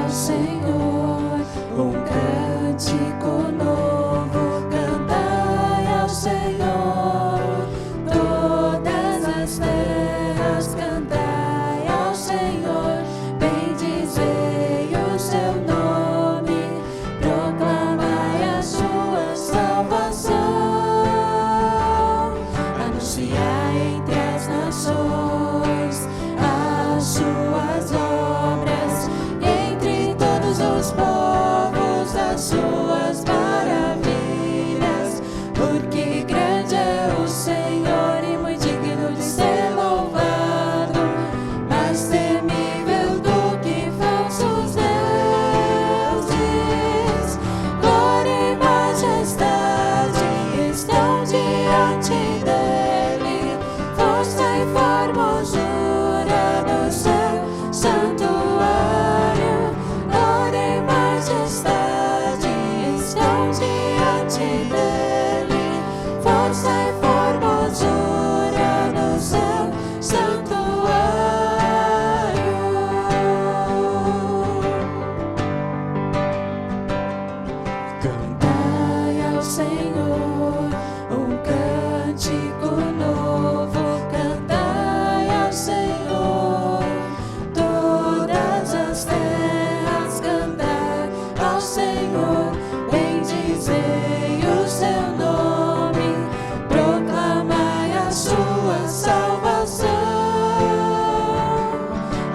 Senhor, um cântico novo, cantai ao Senhor, todas as terras, cantai ao Senhor, bendizei o seu nome, proclamai a sua salvação, anunciai entre as nações as suas obras, os povos as suas maravilhas, porque grande é o Senhor e muito digno de ser louvado, mais temível do que falsos deuses. Glória e majestade estão diante dele, força e formosura no seu santuário.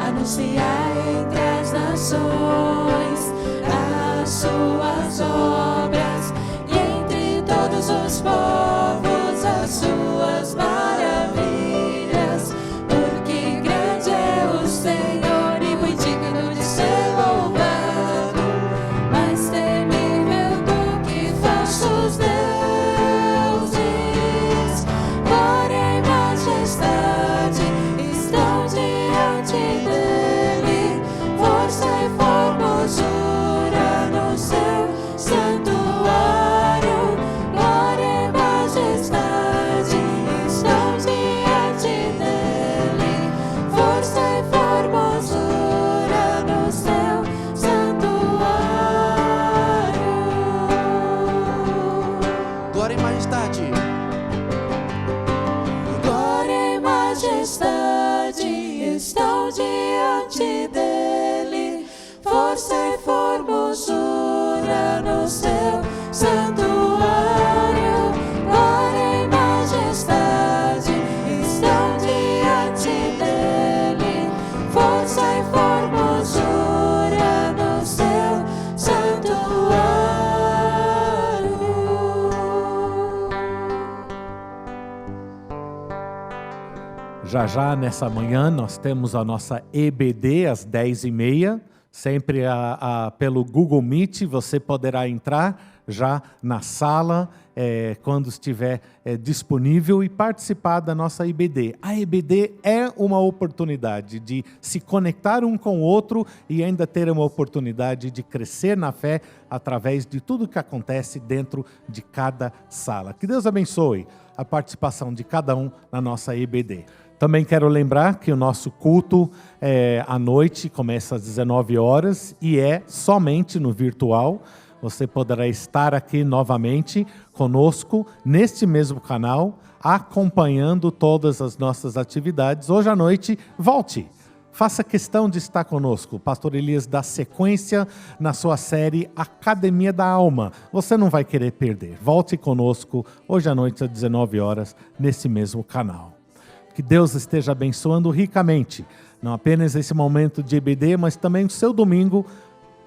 Anunciai entre as nações as suas obras, e entre todos os povos as suas maravilhas, porque grande é o Senhor e muito digno de ser louvado, mais temível do que falsos deuses. Glória e majestade estão diante dele. diante dele, força e formosura no seu santuário, glória e majestade estão diante dele, força e formosura no seu santuário. Já já nessa manhã nós temos a nossa EBD às 10h30, sempre pelo Google Meet. Você poderá entrar já na sala quando estiver disponível e participar da nossa EBD. A EBD é uma oportunidade de se conectar um com o outro e ainda ter uma oportunidade de crescer na fé através de tudo que acontece dentro de cada sala. Que Deus abençoe a participação de cada um na nossa EBD. Também quero lembrar que o nosso culto à noite começa às 19 horas e é somente no virtual. Você poderá estar aqui novamente conosco neste mesmo canal, acompanhando todas as nossas atividades. Hoje à noite, volte. Faça questão de estar conosco. O pastor Elias dá sequência na sua série Academia da Alma. Você não vai querer perder. Volte conosco hoje à noite às 19 horas nesse mesmo canal. Que Deus esteja abençoando ricamente, não apenas esse momento de EBD, mas também o seu domingo,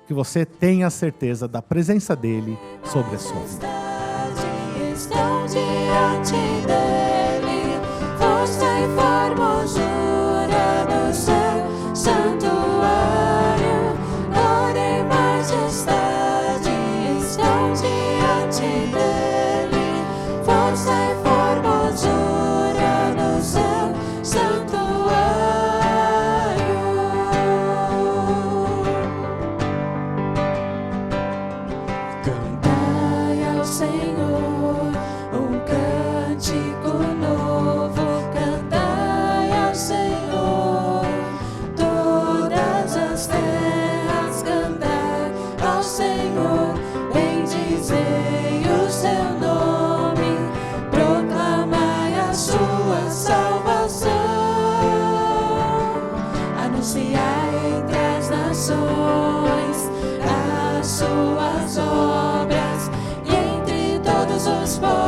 que você tenha a certeza da presença dele sobre a sua vida. Estão diante dele, força e formosura no seu santuário, glória e majestade estão diante dele, força e formosura no seu santuário. Cantai ao Senhor um cântico novo, cantai ao Senhor todas as terras, cantai ao Senhor, bendizei o seu nome, proclamai a sua salvação, anunciai entre as nações as suas obras, e entre todos os povos